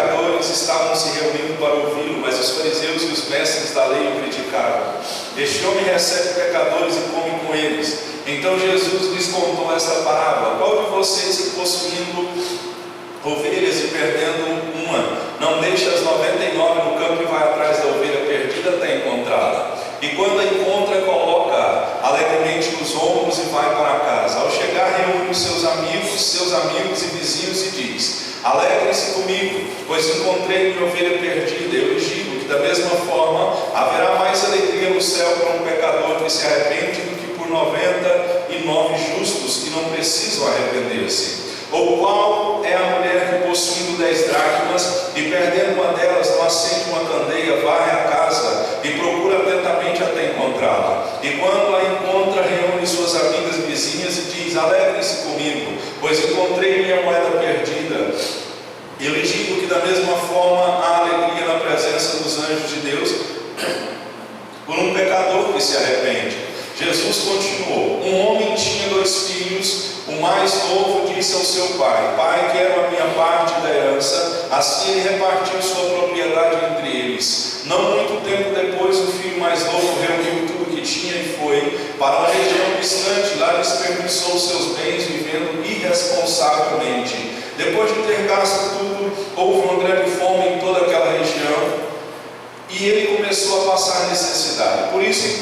pecadores estavam se reunindo para ouvi-lo, mas os fariseus e os mestres da lei o criticavam. Este homem recebe pecadores e come com eles. Então Jesus lhes contou esta parábola: qual de vocês que possuindo ovelhas e perdendo uma, não deixa as 99 no campo e vai atrás da ovelha perdida até encontrá-la? E quando a encontra, coloca alegremente nos ombros e vai para casa. Ao chegar, reúne seus amigos e vizinhos e diz: alegrem-se comigo, pois encontrei minha ovelha perdida. Eu lhes digo que da mesma forma haverá mais alegria no céu para um pecador que se arrepende do que por 99 justos que não precisam arrepender-se. Ou qual é a mulher que, possuindo 10 dracmas e perdendo uma delas, não acende uma candeia, varre a casa e procura atentamente até encontrá-la? E quando a encontra, reúne suas amigas vizinhas e diz: alegrem-se comigo, pois encontrei minha moeda perdida. Eu lhe digo que da mesma forma há alegria na presença dos anjos de Deus por um pecador que se arrepende. Jesus continuou: um homem tinha 2 filhos. O mais novo disse ao seu pai: pai, quero a minha parte da herança. Assim ele repartiu sua propriedade entre eles. Não muito tempo depois, o filho mais novo reuniu tudo que tinha e foi para uma região distante. Lá desperdiçou seus bens vivendo irresponsavelmente. Depois de ter gasto tudo, houve uma grande fome em toda aquela região e ele começou a passar necessidade. Por isso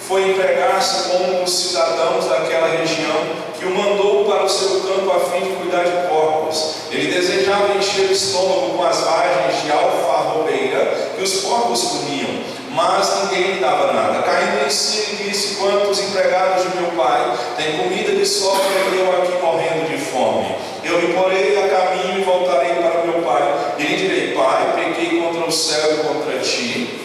foi empregar-se com um dos cidadãos daquela região, que o mandou para o seu campo a fim de cuidar de porcos. Ele desejava encher o estômago com as vagens de alfarrobeira que os porcos comiam, mas ninguém lhe dava nada. Caindo em si, ele disse: quantos empregados de meu pai têm comida de sobra e eu aqui morrendo de fome? Eu me porei a caminho e voltarei para meu pai, e lhe direi: pai, pequei contra o céu e contra ti,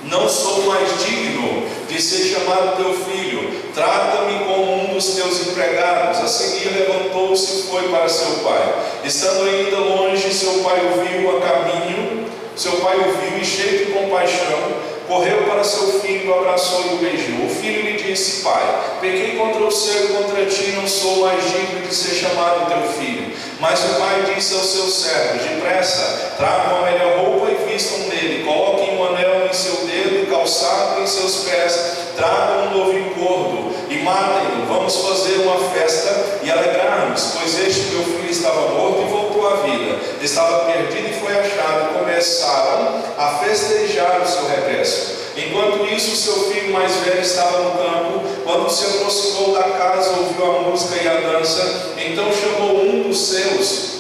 não sou mais digno de ser chamado teu filho, trata-me como um dos teus empregados. A seguir levantou-se e foi para seu pai. Estando ainda longe, seu pai o viu a caminho. Seu pai o viu e, cheio de compaixão, correu para seu filho, o abraçou e o beijou. O filho lhe disse: pai, pequei contra o céu e contra ti, não sou mais digno de ser chamado teu filho. Mas o pai disse aos seus servos: depressa, tragam a melhor roupa e vistam nele, coloquem um anel em seu dedo e calçado em seus pés, tragam um novilho gordo e matem-no. Vamos fazer uma festa e alegrarmos, pois este meu filho estava morto e voltou à vida, estava perdido e foi achado. E começaram a festejar o seu regresso. Enquanto isso, seu filho mais velho estava no campo. Quando se aproximou da casa, ouviu a música e a dança. Então chamou um dos seus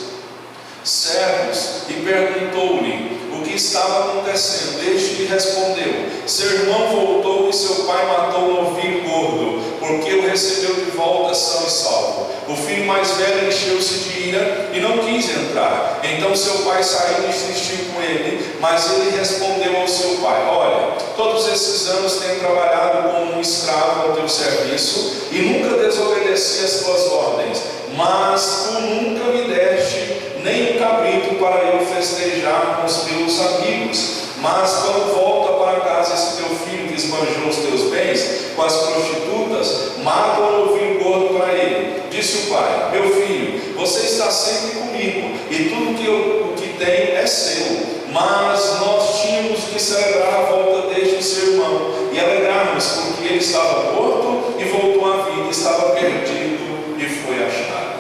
servos e perguntou-lhe o que estava acontecendo. Este lhe respondeu: seu irmão voltou e seu pai matou um novilho gordo, porque o recebeu de volta são e salvo. O filho mais velho encheu-se de ira e não quis entrar. Então seu pai saiu e insistiu com ele, mas ele respondeu ao seu pai: olha, todos esses anos tenho trabalhado como um escravo ao teu serviço e nunca desobedeci as tuas ordens, mas tu nunca me deste nem um cabrito para eu festejar com os meus amigos. Mas quando volta para casa esse teu filho que esbanjou os teus bens com as prostitutas, mata um novilho gordo para ele. Disse o pai: meu filho, você está sempre comigo e tudo o que tem é seu. Mas nós tínhamos que celebrar a volta deste seu irmão e alegrarmos, porque ele estava morto e voltou à vida, estava perdido e foi achado.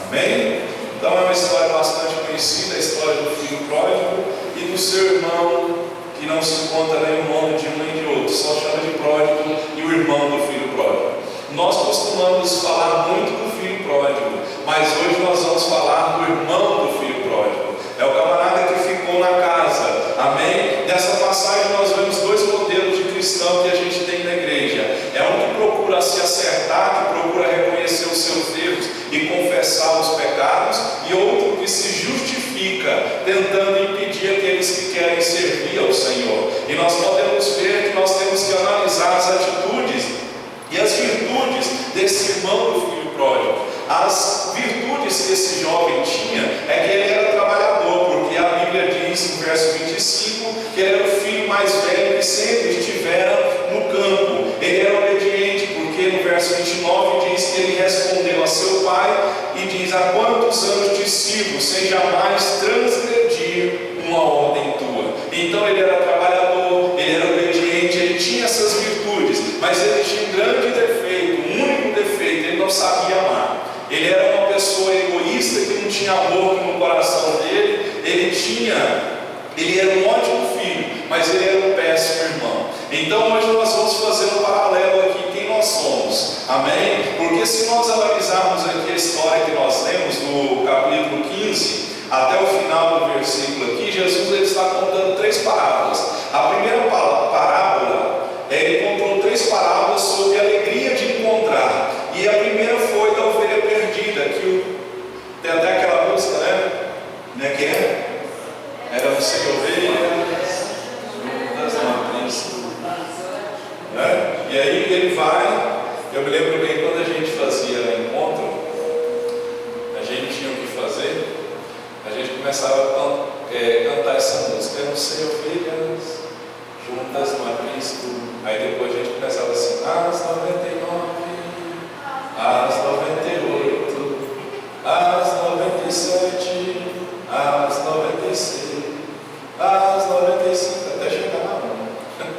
Amém? Então é uma história bastante conhecida, a história do filho pródigo e do seu irmão, que não se encontra nem o nome de um nem de outro, só chama de pródigo, e o irmão do filho pródigo. Nós costumamos falar muito do filho pródigo, mas hoje nós vamos falar do irmão do filho pródigo. É o camarada que ficou na casa. Amém? Nessa passagem nós vemos 2 modelos de cristão que a gente tem na igreja. É um que procura se acertar, que procura reconhecer os seus erros e confessar os pecados, e outro que se justifica, tentando impedir aqueles que querem servir ao Senhor. E nós podemos ver que nós temos que analisar as atitudes e as virtudes desse irmão do filho pródigo. As virtudes que esse jovem tinha é que ele era trabalhador, porque a Bíblia diz no verso 25 que ele era o filho mais velho que sempre estivera no campo. Ele era obediente, porque no verso 29 diz que ele respondeu a seu pai e diz: há quantos anos te sirvo sem jamais transgredir obedir uma ordem tua. Então ele era trabalhador, ele era obediente, ele tinha essas virtudes, mas ele tinha um grande defeito, um único defeito: ele não sabia amar. Ele era uma pessoa egoísta que não tinha amor no coração dele. Ele era um ótimo filho, mas ele era um péssimo irmão. Então hoje nós vamos fazer um paralelo aqui, quem nós somos, amém? Porque se nós analisarmos aqui a história que nós lemos no capítulo 15, até o final do versículo aqui, Jesus ele está contando 3 parábolas. A primeira parábola, ele contou 3 parábolas sobre a alegria de encontrar. E a primeira foi da ovelha perdida, tem até aquela música, né? Que é? Éramos 100 ovelhas, juntas numa prisca. Né? E aí ele vai, eu me lembro bem quando a gente fazia encontro, a gente tinha o que fazer, a gente começava a cantar essa música: éramos 100 ovelhas, juntas numa prisca. Aí depois a gente começava assim: as 99, as 98, as 97, as 96, as 95, até chegar na 1.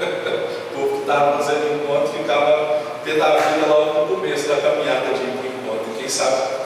O povo que estava fazendo encontro ficava pé da vida logo no começo da caminhada de ir para o encontro.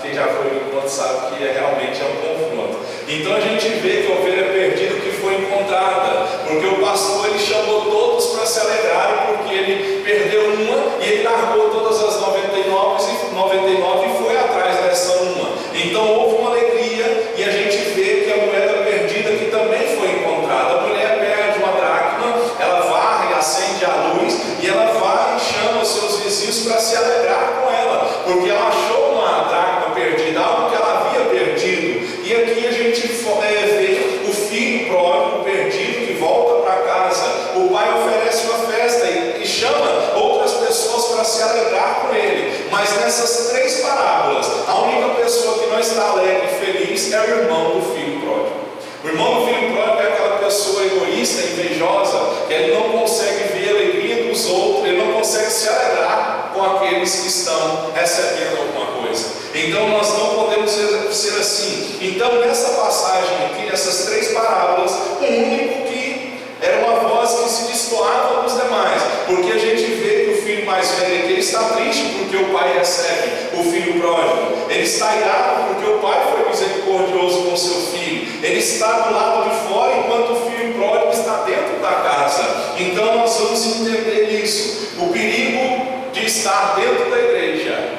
Quem já foi no encontro sabe que realmente é um confronto. Então a gente vê que a ovelha perdida que foi encontrada, porque o pastor ele chamou todos para se alegrarem, porque ele perdeu uma e ele largou todas as 99 e foi atrás dessa uma. Então houve uma alegria, e a gente vê que a moeda perdida que também foi encontrada. A mulher perde uma dracma, ela varre, acende a luz e ela vai e chama os seus vizinhos para se alegrar com ela, porque ela achou uma dracma perdida, algo que ela havia perdido. E aqui a gente vê o filho pródigo perdido que volta para casa. O pai oferece uma festa e chama outras pessoas para se alegrar com ele. Mas nessas 3 parábolas, a única pessoa que não está alegre e feliz é o irmão do filho pródigo. O irmão do filho pródigo é aquela pessoa egoísta, invejosa, que ele não consegue ver a alegria dos outros, ele não consegue se alegrar com aqueles que estão recebendo alguma coisa. Então nós não podemos ser assim. Então nessa passagem aqui, nessas 3 parábolas, o único que era uma voz que se destoava dos demais, porque a gente vê que o filho mais velho aqui, ele está triste porque o pai recebe o filho pródigo, ele está irado porque o pai foi misericordioso com o seu filho, ele está do lado de fora enquanto o filho pródigo está dentro da casa. Então nós vamos entender isso, o perigo de estar dentro da igreja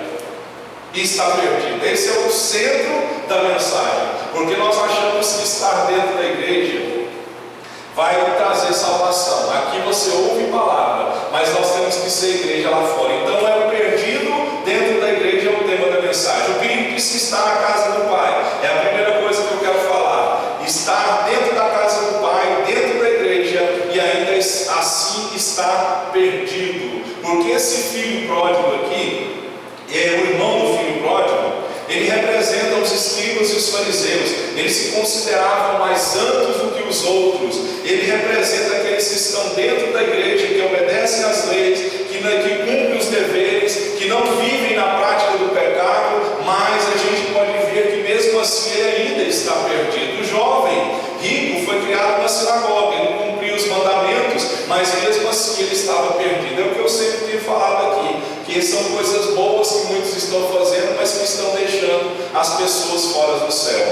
e estar perdido. Esse é o centro da mensagem, porque nós achamos que estar dentro da igreja vai trazer salvação. Aqui você ouve palavra, mas nós temos que ser igreja lá fora. Então é o perdido dentro da igreja, é o tema da mensagem. O perigo de se estar na casa do Pai é a primeira coisa que eu quero falar. Estar dentro da casa do Pai, dentro da igreja, e ainda assim estar perdido. Porque esse filho pródigo aqui, o irmão do filho pródigo, ele representa os escribas e os fariseus. Eles se consideravam mais santos do que os outros. Ele representa aqueles que estão dentro da igreja, que obedecem às leis, que cumprem os deveres, que não vivem na prática do pecado, mas a gente pode ver que mesmo assim ele ainda está perdido. O jovem rico foi criado na sinagoga, ele cumpriu os mandamentos, mas mesmo assim ele estava perdido. É o que eu sempre tenho falado aqui, que são coisas boas que muitos estão fazendo, mas que estão deixando as pessoas fora do céu.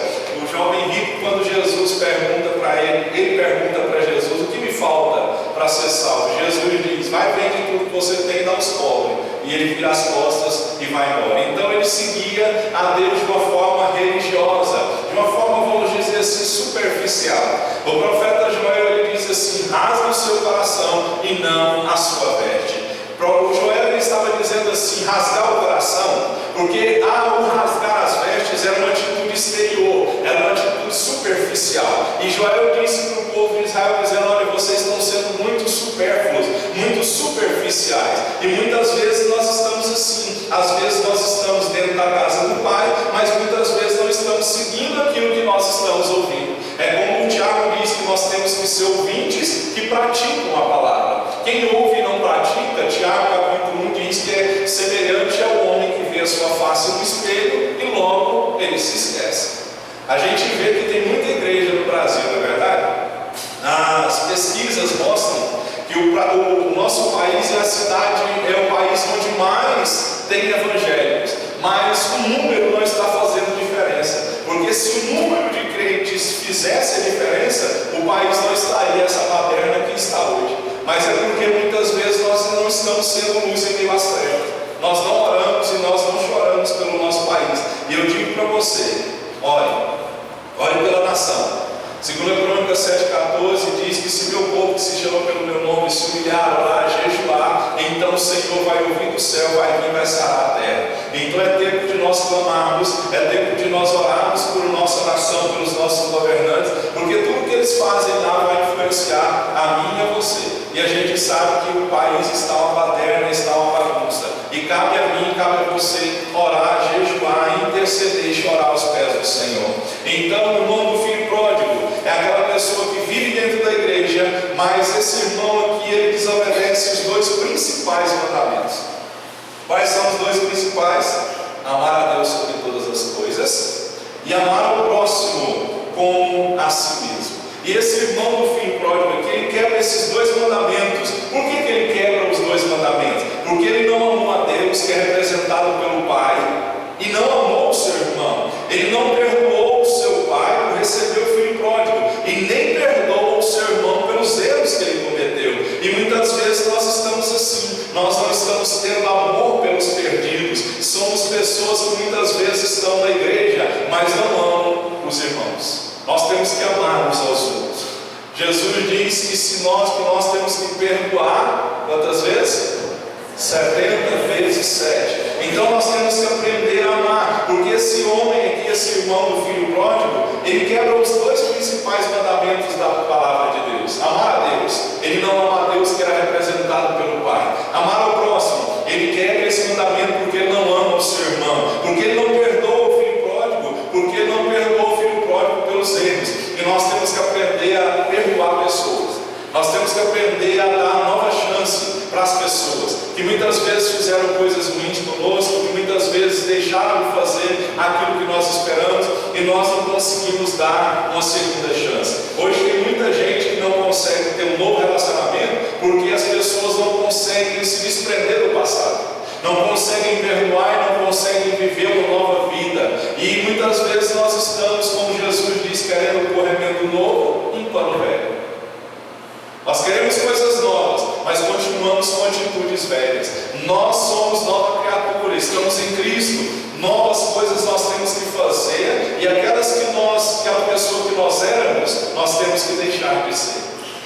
O jovem rico, quando Jesus pergunta para ele pergunta para Jesus: o que me falta para ser salvo? Jesus diz: vai, vende tudo que você tem e dá aos pobres. E ele vira as costas e vai embora. Então ele seguia a Deus de uma forma religiosa, de uma forma, vamos dizer assim, superficial. O profeta Joel, ele diz assim: rasga o seu coração e não a sua veste. O Joel, ele estava dizendo assim: rasgar o coração, porque ao rasgar as vestes era uma atitude exterior, era uma atitude superficial. E Joel disse para o povo de Israel, dizendo: olha, vocês estão sendo muito supérfluos, muito superficiais. E muitas vezes nós estamos assim. Às vezes nós estamos dentro da casa do Pai, mas muitas vezes não estamos seguindo aquilo que nós estamos ouvindo. É como o Tiago diz, que nós temos que ser ouvintes que praticam a palavra. Quem ouve e não pratica, Tiago capítulo 1 diz que é semelhante ao homem que vê a sua face no espelho e logo ele se esquece. A gente vê que tem muita igreja no Brasil, não é o nosso país é a cidade, é o país onde mais tem evangélicos, mas o número não está fazendo diferença, porque se o número de crentes fizesse a diferença, o país não estaria essa baderna que está hoje. Mas é porque muitas vezes nós não estamos sendo luz em meio às trevas, nós não oramos e nós não choramos pelo nosso país. E eu digo para você, ore pela nação. 2 Crônicas 7,14 diz que se meu povo que se chama pelo meu nome se humilhar, orar, jejuar, então o Senhor vai ouvir do céu, vai vir e vai sarar a terra. Então é tempo de nós clamarmos, é tempo de nós orarmos por nossa nação, pelos nossos governantes, porque tudo que eles fazem lá vai influenciar a mim e a você. E a gente sabe que o país está uma baderna, está uma bagunça. E cabe a mim, cabe a você orar, jejuar, interceder e chorar aos pés do Senhor. Então, o irmão do filho pródigo é aquela pessoa que vive dentro da igreja, mas esse irmão aqui, ele desobedece os dois principais mandamentos. Quais são os dois principais? Amar a Deus sobre todas as coisas e amar o próximo como a si mesmo. E esse irmão do filho pródigo aqui, ele quebra esses dois mandamentos. Por que ele quebra os dois mandamentos? Porque ele não amou a Deus, que é representado pelo Pai, e não amou o seu irmão. Ele não perdoou o seu pai por receber o filho pródigo, e nem perdoou o seu irmão pelos erros que ele cometeu. E muitas vezes nós estamos assim, nós não estamos tendo amor pelos perdidos. Somos pessoas que muitas vezes estão na igreja, mas não amam os irmãos. Nós temos que amar uns aos outros. Jesus disse que nós temos que perdoar, quantas vezes? 70 vezes 7. Então nós temos que aprender a amar, porque esse homem aqui, esse irmão do filho pródigo, ele quebra os dois principais mandamentos da palavra de Deus. Amar a Deus, ele não ama a Deus que era representado pelo Pai. Amar ao próximo, ele quebra esse mandamento porque ele não ama o seu irmão, porque ele não perdoa o filho pródigo, porque ele não perdoa o filho pródigo pelos erros. E nós temos que aprender a perdoar pessoas. Nós temos que aprender a dar nova chance para as pessoas que muitas vezes fizeram coisas ruins conosco, que muitas vezes deixaram de fazer aquilo que nós esperamos e nós não conseguimos dar uma segunda chance. Hoje tem muita gente que não consegue ter um novo relacionamento porque as pessoas não conseguem se desprender do passado, não conseguem perdoar e não conseguem viver uma nova vida. E muitas vezes nós estamos, como Jesus diz, querendo pôr remendo novo em pano velho. Nós queremos coisas novas, mas continuamos com atitudes velhas. Nós somos nova criatura, estamos em Cristo. Novas coisas nós temos que fazer, e aquela pessoa que nós éramos, nós temos que deixar de ser.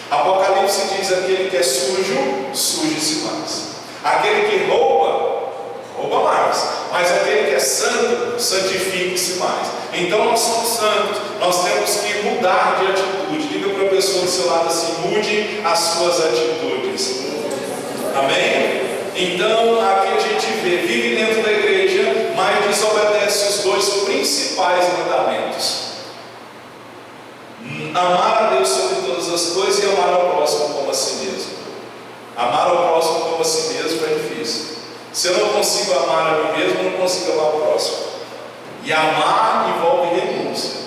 Apocalipse diz: aquele que é sujo, suje-se mais. Aquele que rouba, rouba mais. Mas aquele que é santo, santifique-se mais. Então nós somos santos, nós temos que mudar de atitude. Diga para a pessoa do seu lado assim: mude as suas atitudes. Amém? Então aqui a gente vê, vive dentro da igreja, mas desobedece os dois principais mandamentos: amar a Deus sobre todas as coisas e amar ao próximo como a si mesmo. Amar ao próximo como a si mesmo é difícil. Se eu não consigo amar a mim mesmo, eu não consigo amar o próximo. E amar envolve renúncia.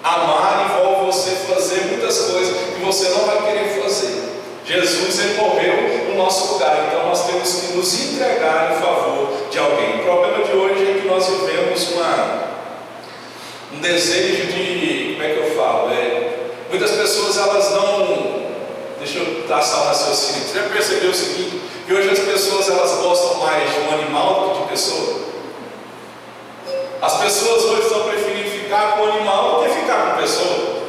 Amar envolve você fazer muitas coisas que você não vai querer fazer. Jesus, ele morreu no nosso lugar, então nós temos que nos entregar em favor de alguém. O problema de hoje é que nós vivemos um desejo de, como é que eu falo? Muitas pessoas elas não... Deixa eu traçar um raciocínio. Você já percebeu o seguinte? Que hoje as pessoas elas gostam mais de um animal do que de pessoa. As pessoas hoje estão preferindo ficar com o animal do que ficar com a pessoa.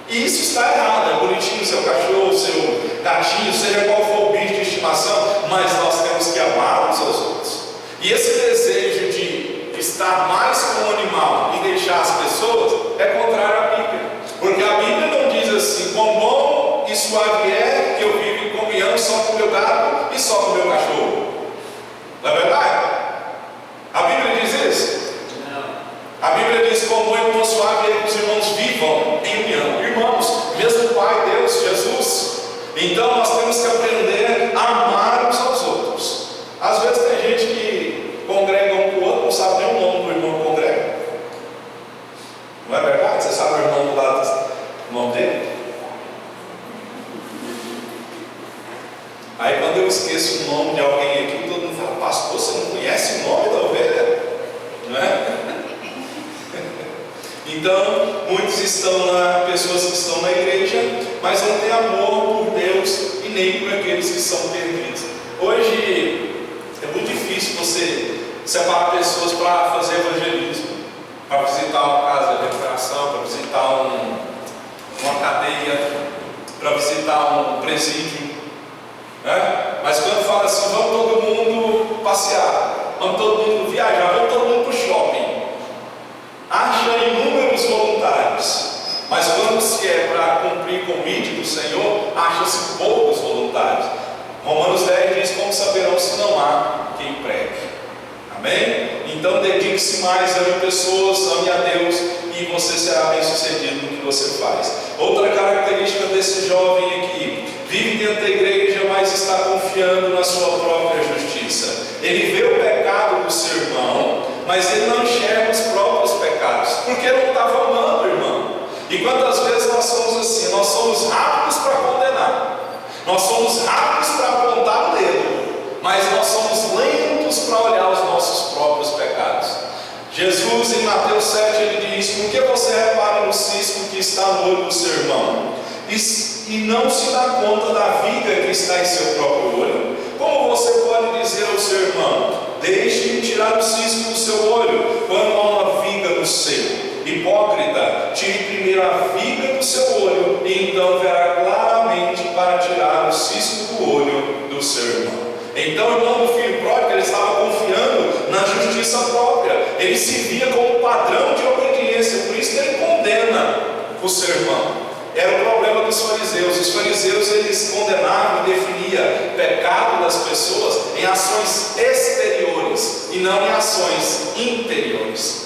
E isso está errado. É bonitinho o seu cachorro, o seu gatinho, seja qual for o bicho de estimação, mas nós temos que amar uns aos outros. E esse desejo de estar mais com o animal e deixar as pessoas é contrário à Bíblia. Porque a Bíblia não diz assim: quão bom e suave é que eu vivo em comunhão só com o meu gato e só com o meu cachorro. Não é verdade? A Bíblia diz isso? Não. A Bíblia diz: quão bom e quão suave é que os irmãos vivam em união. Irmãos, mesmo Pai, Deus, Jesus. Então nós temos que aprender a amar uns aos outros. Às vezes tem gente que congrega um com o outro, não sabe nem o nome do irmão que congrega. Não é verdade? Você sabe o irmão do lado, o nome dele? Aí quando eu esqueço o nome de alguém aqui, todo mundo fala: pastor, você não conhece o nome da ovelha? Não é? Então, muitos pessoas que estão na igreja, mas não têm amor por Deus e nem por aqueles que são perdidos. Hoje é muito difícil você separar pessoas para fazer evangelismo, para visitar uma casa de recuperação, para visitar uma cadeia, para visitar um presídio, né? Mas quando fala assim: vamos todo mundo passear, vamos todo mundo viajar, vamos todo mundo para o shopping, acha inúmeros voluntários. Mas quando se é para cumprir o convite do Senhor, acha-se poucos voluntários. Romanos 10 diz: como saberão se não há quem pregue? Amém? Então dedique-se mais, ame pessoas, ame a Deus, e você será bem sucedido no que você faz. Outra característica desse jovem aqui: vive dentro da igreja, mas está confiando na sua própria justiça. Ele vê o pecado do seu irmão, mas ele não enxerga os próprios pecados, porque não estava amando o irmão. E quantas vezes nós somos assim? Nós somos rápidos para condenar, nós somos rápidos para apontar o dedo, mas nós somos lentos para olhar os nossos próprios pecados. Jesus, em Mateus 7, ele diz: por que você repara no cisco que está no olho do seu irmão e não se dá conta da viga que está em seu próprio olho? Como você pode dizer ao seu irmão: deixe-me tirar o cisco do seu olho, quando há uma viga no seu? Hipócrita, tire primeiro a viga do seu olho, e então verá claramente para tirar o cisco do olho do seu irmão. Então o irmão do filho pródigo, ele estava confiando na justiça própria, ele se via como padrão de obediência, por isso que ele condena o seu irmão. Era o problema dos fariseus. Os fariseus, eles condenavam e definiam pecado das pessoas em ações exteriores e não em ações interiores.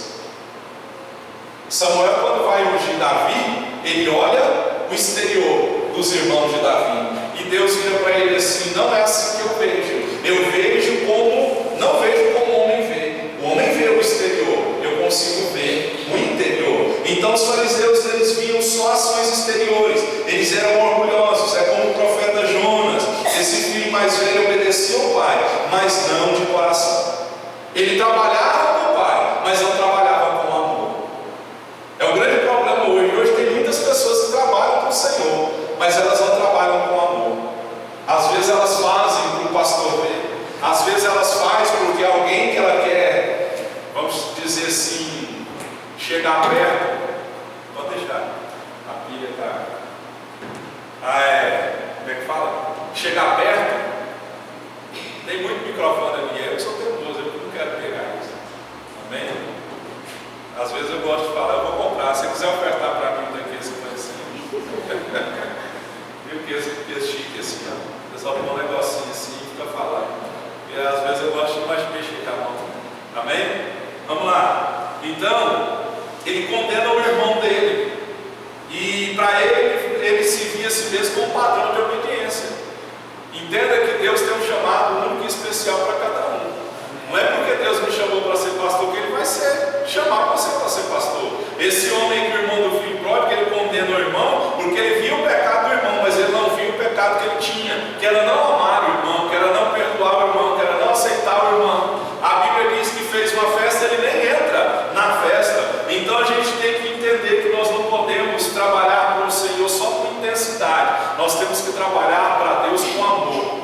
Samuel, quando vai ungir Davi, ele olha o exterior dos irmãos de Davi, e Deus vira para ele assim: não é assim que eu vejo. Eu vejo como, não vejo como o homem vê. O homem vê o exterior, eu consigo ver o interior. Então os fariseus, eles viam só ações exteriores, eles eram orgulhosos. É como o profeta Jonas: esse filho mais velho obedecia ao pai, mas não de coração. Ele trabalhava com o pai, mas não trabalhava com amor. É o grande problema hoje. Hoje tem muitas pessoas que trabalham com o Senhor, mas elas não trabalham com amor. Às vezes elas fazem para o pastor ver, às vezes elas fazem porque alguém que ela quer, vamos dizer assim, chegar perto. Pode deixar, a pilha está. Como é que fala? Chegar perto. Tem muito microfone ali, eu sou teimoso, eu não quero pegar isso. Amém? Às vezes eu gosto de falar: eu vou comprar, se você quiser ofertar para mim daqui, esse precinho. Viu que esse chique assim, ó. O pessoal põe um negocinho assim e fica falando. E às vezes eu gosto mais de mexer com a mão. Amém? Vamos lá. Então, ele condena o irmão dele. E para ele se via a si mesmo como um padrão de obediência. Entenda que Deus tem um chamado único e especial para cada um. Não é porque Deus me chamou para ser pastor que ele vai chamar você para ser pastor. Esse homem aqui, o irmão do filho pródigo, ele condena o irmão porque ele viu o pecado do irmão, mas ele não viu o pecado que ele tinha, que era não amar o irmão, que era não perdoar o irmão, que era não aceitar o irmão. A Bíblia diz que fez uma festa, ele nem entra na festa. Então a gente tem que entender que nós não podemos trabalhar para o Senhor só com intensidade. Nós temos que trabalhar para Deus com amor.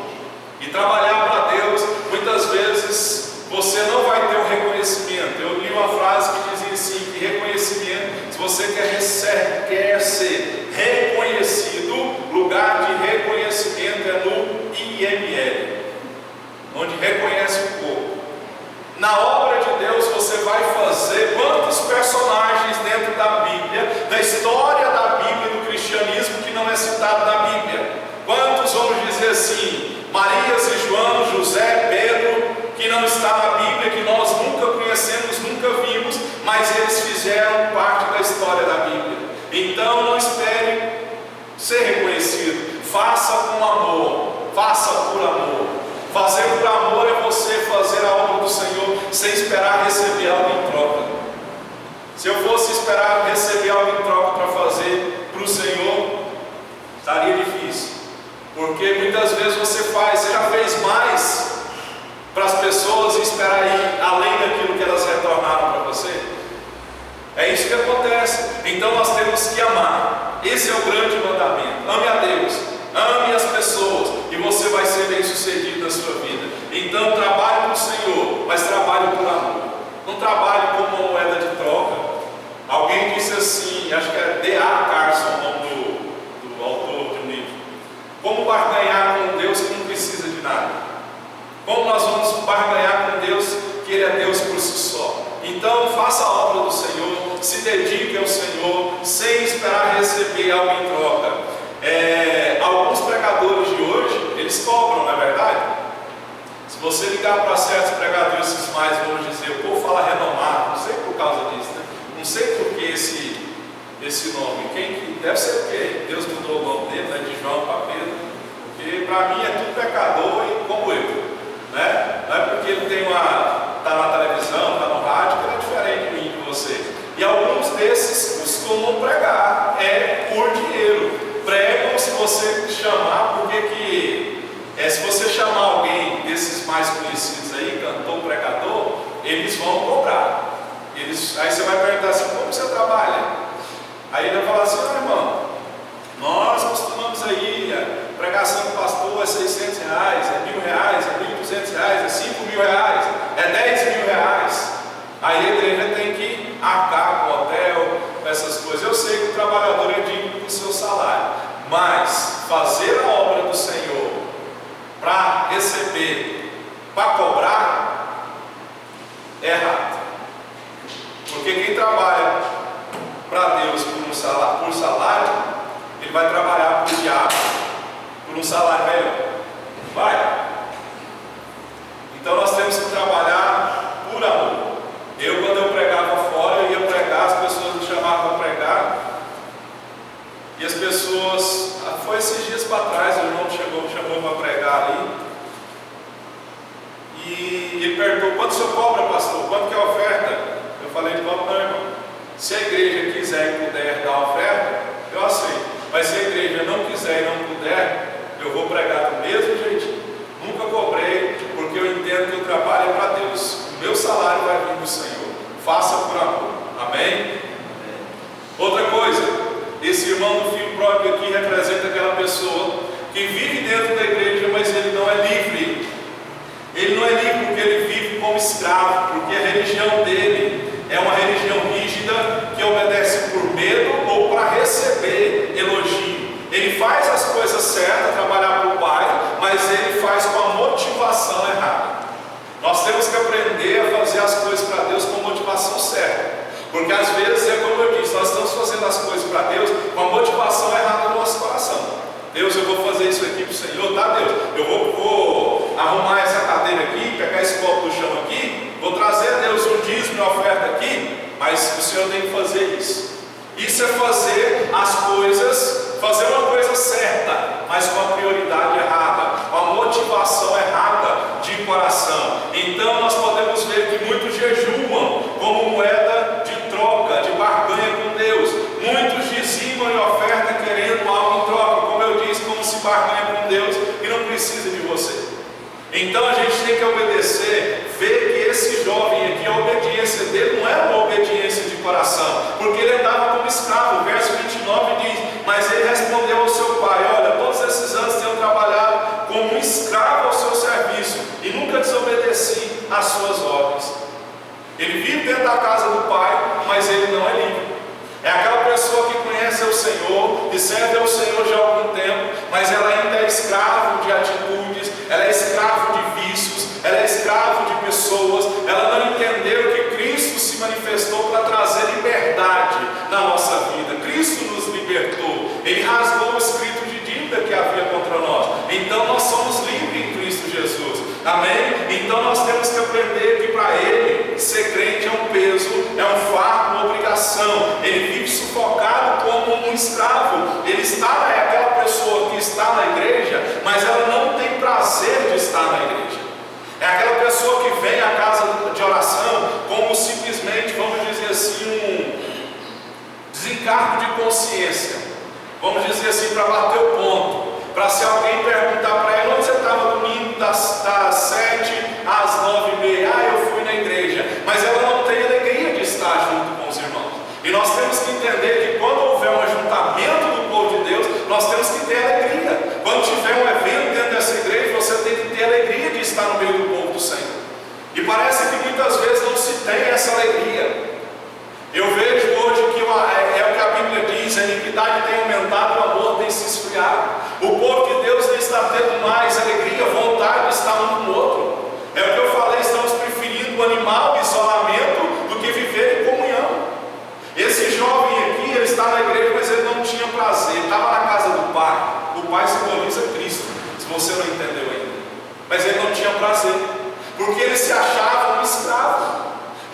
E trabalhar para Deus, muitas vezes você não vai ter um reconhecimento. Eu li uma frase que dizia assim, que reconhecimento, se você quer ser reconhecido, lugar de reconhecimento é no IML, onde reconhece o corpo. Na obra de Deus você vai fazer quantos personagens dentro da Bíblia, da história da Bíblia e do cristianismo que não é citado na Bíblia? Quantos, vamos dizer assim, Marias e João, José, Pedro, que não está na Bíblia, que nós nunca conhecemos, nunca vimos, mas eles fizeram parte da história da Bíblia. Então não espere ser reconhecido, faça com amor, faça por amor. Fazer por amor é você fazer a obra do Senhor sem esperar receber algo em troca. Se eu fosse esperar receber algo em troca para fazer para o Senhor, estaria difícil, porque muitas vezes você faz, você já fez mais para as pessoas e esperar ir além daquilo que elas retornaram para você? É isso que acontece. Então nós temos que amar. Esse é o grande mandamento. Ame a Deus, ame as pessoas, e você vai ser bem sucedido na sua vida. Então trabalhe para o Senhor, mas trabalhe por amor. Não trabalhe como uma moeda de troca. Alguém disse assim, acho que é D.A. Carson, o nome do autor de um livro: como barganhar com Deus que não precisa de nada? Como nós vamos barganhar com Deus que Ele é Deus por si só? Então faça a obra do Senhor, se dedique ao Senhor, sem esperar receber algo em troca. Alguns pregadores de hoje, eles cobram, não é verdade? Se você ligar para certos pregadores, esses mais, vamos dizer, o povo fala renomado, não sei por causa disso, né? Não sei por que esse nome. Deve ser porque Deus mudou o nome dele, né, de João para Pedro, porque para mim é tudo pecador e como eu, né? Não é porque ele está na televisão, está no rádio, que ele é diferente de mim, de você. E alguns desses costumam pregar por dinheiro. Pregam, se você chamar, se você chamar alguém desses mais conhecidos aí, cantor, pregador, eles vão cobrar. Aí você vai perguntar assim: como você trabalha? Aí ele vai falar assim: irmão, nós costumamos aí, a pregação do pastor é R$600, é R$1.000, é R$1.200, é R$5.000, é R$10.000. Aí a igreja tem que arcar com o hotel, com essas coisas. Eu sei que o trabalhador é digno do seu salário, mas fazer a obra do Senhor para receber, para cobrar, é errado. Porque quem trabalha para Deus por salário, ele vai trabalhar para o diabo por um salário melhor. Vai. Então nós temos que trabalhar por amor. Quando eu pregava fora, eu ia pregar, as pessoas me chamavam para pregar, e as pessoas, foi esses dias para trás, o irmão me chamou para pregar ali, e ele perguntou: quanto o senhor cobra, pastor? Quanto que é a oferta? Eu falei: não, irmão, se a igreja quiser e puder dar a oferta, eu aceito, mas se a igreja não quiser e não puder, eu vou pregar do mesmo jeitinho. Nunca cobrei, porque eu entendo que o trabalho é para Deus, o meu salário vai vir do Senhor. Faça por amor, amém? Outra coisa, esse irmão do filho próprio aqui representa aquela pessoa que vive dentro da igreja, mas ele não é livre. Ele não é livre porque ele vive como escravo, porque a religião dele é uma religião rígida que obedece por medo ou para receber elogio. Ele faz as coisas certas, trabalhar para o Pai, mas ele faz com a motivação errada. Nós temos que aprender a fazer as coisas para Deus com a motivação certa. Porque às vezes, é como eu disse, nós estamos fazendo as coisas para Deus com a motivação errada no nosso coração. Deus, eu vou fazer isso aqui para o Senhor, tá, Deus? Eu vou arrumar essa cadeira aqui, pegar esse copo do chão aqui, vou trazer a Deus um dízimo e uma oferta aqui, mas o Senhor tem que fazer isso. Isso é fazer as coisas, fazer uma coisa certa, mas com a prioridade errada, com a motivação errada de coração. Então nós podemos ver que muitos jejuam como moeda de troca, de barganha com Deus. Muitos dizimam em oferta querendo algo em troca, como eu disse, como se barganha com Deus e não precisa de você. Então a gente tem que obedecer, ver que esse jovem aqui, a obediência dele não é uma obediência de coração, porque ele andava como escravo. O verso 29 diz: mas ele respondeu ao seu pai: olha, todos esses anos tenho trabalhado como um escravo ao seu serviço e nunca desobedeci às suas ordens. Ele vive dentro da casa do pai, mas ele não é livre. É aquela pessoa que conhece o Senhor e serve ao Senhor já há algum tempo, mas ela ainda é escravo de atitudes, ela é escravo de vícios, ela é escravo de pessoas. Ela não entendeu que Cristo se manifestou para trazer liberdade na nossa vida. Cristo nos libertou, Ele rasgou o escrito de dívida que havia contra nós. Então nós somos livres em Cristo Jesus, amém? Então nós temos que aprender que para Ele ser crente é um peso, é um fardo, uma obrigação. Ele vive sufocado como um escravo. Ele é aquela pessoa que está na igreja, mas ela não tem prazer de estar na igreja. É aquela pessoa que vem à casa de oração como simplesmente, vamos dizer assim, um desencargo de consciência. Vamos dizer assim, para bater o ponto. Para se alguém perguntar para ele: onde você estava estar no meio do povo do Senhor. E parece que muitas vezes não se tem essa alegria. Eu vejo hoje que é o que a Bíblia diz: a iniquidade tem aumentado, o amor tem se esfriado. O povo de Deus não está tendo mais alegria, vontade de estar um com o outro. É o que eu falei, estamos preferindo o animal, o isolamento, do que viver em comunhão. Esse jovem aqui, ele está na igreja, mas ele não tinha prazer, ele estava na casa do Pai. O Pai simboliza Cristo, se você não entendeu ainda. Mas ele não tinha prazer, porque ele se achava um escravo.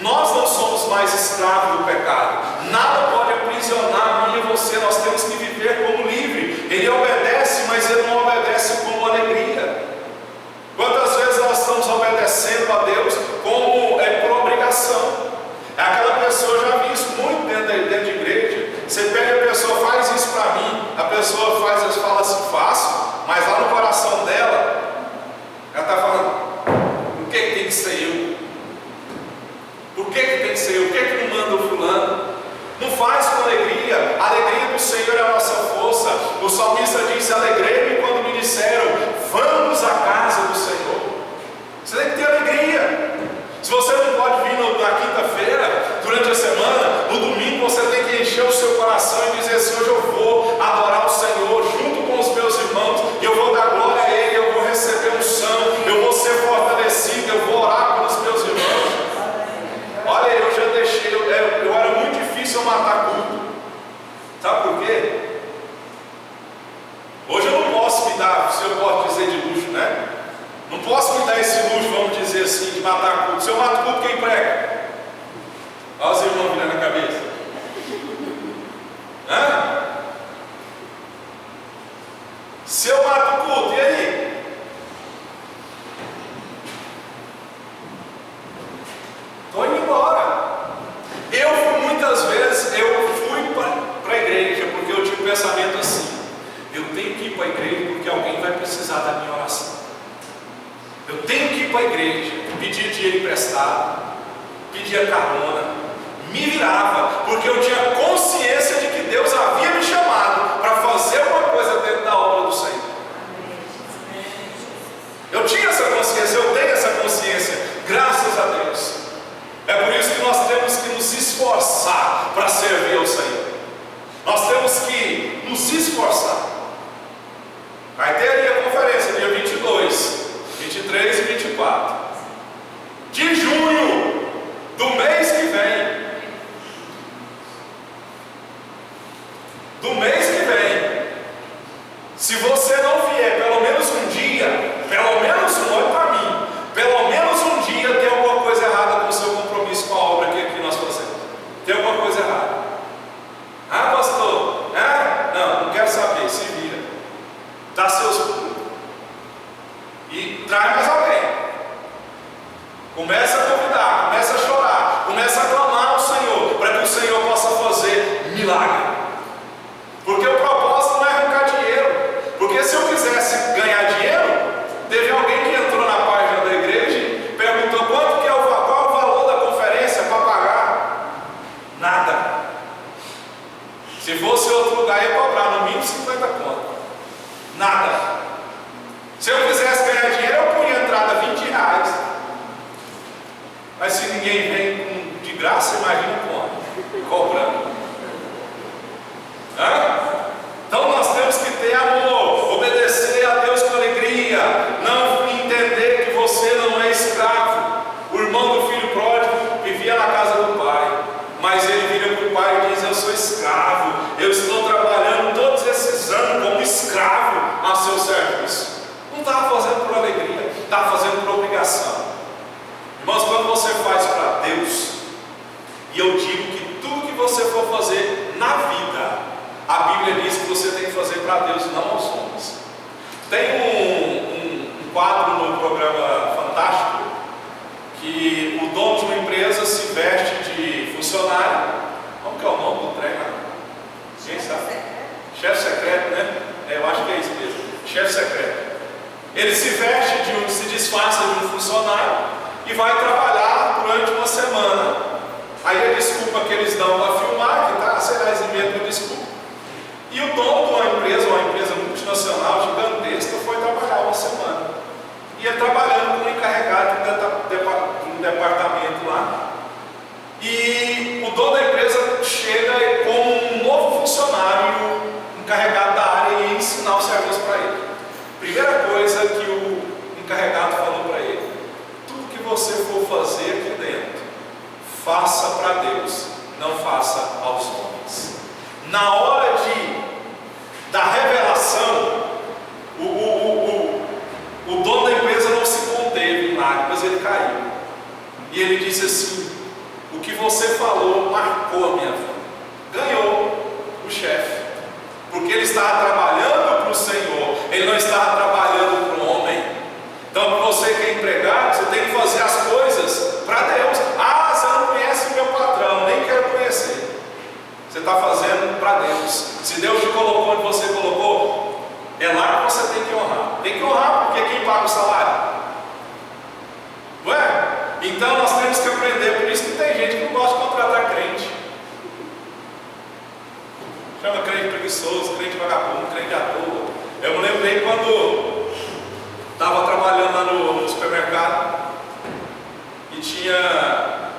Nós não somos mais escravos do pecado. Nada pode aprisionar a mim e você. Nós temos que viver como livre. Ele obedece, mas ele não obedece com alegria. Quantas vezes nós estamos obedecendo a Deus como por obrigação? Aquela pessoa, eu já vi isso muito dentro de igreja. Você pega a pessoa, faz isso para mim. A pessoa fala assim, faço, mas lá no coração dela, ela está falando: por que tem que ser eu? Por que tem que ser eu? Por que não manda o fulano? Não faz com alegria. A alegria do Senhor é a nossa força. O salmista disse: alegrei-me quando me disseram, vamos à casa do Senhor. Você tem que ter alegria. Se você não pode vir na quinta-feira, durante a semana, no domingo você tem que encher o seu coração e dizer assim: hoje eu vou adorar o Senhor junto com os meus irmãos, eu vou dar glória a Ele, eu vou receber unção, eu vou ser fortalecido, eu vou orar pelos meus irmãos. Olha, eu já deixei, eu era muito difícil eu matar culto. Sabe por quê? Hoje eu não posso me dar, se eu posso dizer, de luxo, né? Não posso me dar esse luxo, vamos dizer assim, de matar culto. Se eu mato culto, quem prega? Olha os irmãos virando a cabeça. Hã? Se eu mato culto, e aí? Estou indo embora. Muitas vezes eu fui para a igreja porque eu tinha um pensamento assim: eu tenho que ir para a igreja porque alguém vai precisar da minha oração. Eu tenho que ir para a igreja, pedir dinheiro emprestado, pedir carona, me virava, porque eu tinha consciência de que Deus havia me chamado para fazer uma coisa dentro da obra do Senhor. Eu tinha essa consciência, eu tenho essa consciência, graças a Deus. É por isso que nós temos que nos esforçar para servir ao Senhor. Nós temos que nos esforçar. Vai ter ali a conferência, dia 22, 23 e 24 de junho do mês que vem. Do mês que vem. Se você não vier pelo menos um dia, pelo menos um, olha para mim, pelo menos um dia, tem alguma coisa errada com o seu compromisso com a obra que nós fazemos. Tem alguma coisa errada. Ah, pastor, não quero saber, se vira. Dá seus pulos. E traz mais alguém. Começa a convidar, começa a chorar, começa a clamar ao Senhor, para que o Senhor possa fazer milagre. Porque o propósito não é arrancar dinheiro. Porque se eu quisesse ganhar dinheiro, teve alguém que entrou na página da igreja e perguntou qual é o valor da conferência para pagar. Nada. Se fosse outro lugar, ia cobrar no mínimo 50 conto. Nada. Se eu quisesse ganhar dinheiro, eu punha entrada R$20. Mas se ninguém vem de graça, imagina como? Cobrando. Então nós temos que ter amor, obedecer a Deus com alegria, não entender que você não é escravo. O irmão do filho pródigo vivia na casa do pai, mas ele vira para o pai e diz: eu sou escravo, eu estou trabalhando todos esses anos como escravo a seu serviço. Não estava fazendo por alegria, estava fazendo por obrigação. Irmãos, quando você faz para Deus, e eu digo que tudo que você for fazer na vida, a Bíblia diz que você tem que fazer para Deus e não aos homens. Tem um quadro no programa Fantástico que o dono de uma empresa se veste de funcionário. Como que é o nome do trem? Quem sabe? Chefe secreto, né? Eu acho que é isso mesmo. Chefe secreto. Ele se veste se disfarça de um funcionário e vai trabalhar durante uma semana. Aí a desculpa que eles dão para filmar, que está, sei lá, exibindo desculpa. E o dono de uma empresa multinacional gigantesca, foi trabalhar uma semana. Ia trabalhando com encarregado de um departamento lá. E o dono da empresa chega como um novo funcionário encarregado da área e ensinar o serviço para ele. Primeira coisa que o encarregado falou para ele: tudo que você for fazer aqui dentro, faça para Deus, não faça aos homens. Na hora da revelação, o dono da empresa não se conteve em lágrimas, ele caiu. E ele disse assim: o que você falou marcou a minha vida. Ganhou o chefe, porque ele estava trabalhando para o Senhor, ele não estava trabalhando para o homem. Então, você que é empregado, você tem que fazer as coisas para Deus. Ah, você não conhece o meu patrão, nem quero conhecer. Você está fazendo para Deus. Se Deus te colocou onde você colocou, é lá que você tem que honrar. Tem que honrar, porque quem paga o salário? Ué? Então nós temos que aprender. Por isso que tem gente que não gosta de contratar crente. Chama crente preguiçoso, crente vagabundo, crente à toa. Eu me lembrei quando estava trabalhando lá no supermercado e tinha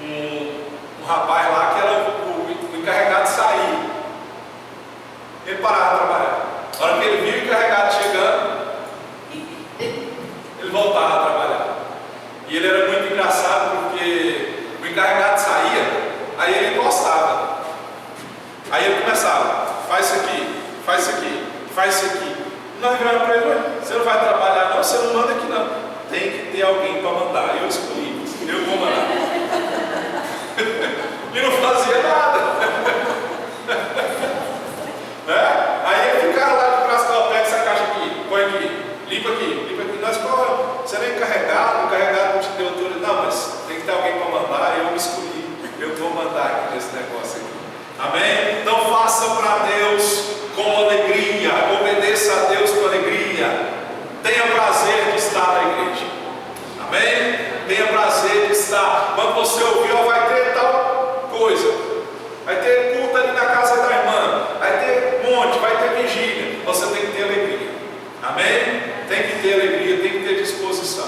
um rapaz lá que era o encarregado de sair. Ele parava de trabalhar. Na hora que ele viu o encarregado chegando, ele voltava a trabalhar. E ele era muito engraçado porque o encarregado saía, aí ele encostava. Aí ele começava: faz isso aqui, faz isso aqui, faz isso aqui. E nós viramos para ele: você não vai trabalhar não, você não manda aqui não. Tem que ter alguém para mandar. Eu escolhi, eu vou mandar. E não fazia nada. Né? Aí ele ficava lá de braço, pega essa caixa aqui, põe aqui, limpa aqui, limpa aqui. Nós, você não é encarregado, o encarregado não te deu autoridade. Não, mas tem que ter alguém para mandar, eu me escolhi, eu vou mandar aqui nesse negócio aqui. Amém? Então faça para Deus com alegria, obedeça a Deus com alegria. Tenha prazer de estar na igreja. Amém? Tenha prazer de estar. Quando você ouvir, vai ter tal coisa, vai ter culto ali na casa da irmã, vai ter monte, vai ter vigília. Você tem que ter alegria. Amém? Tem que ter alegria, tem que ter disposição.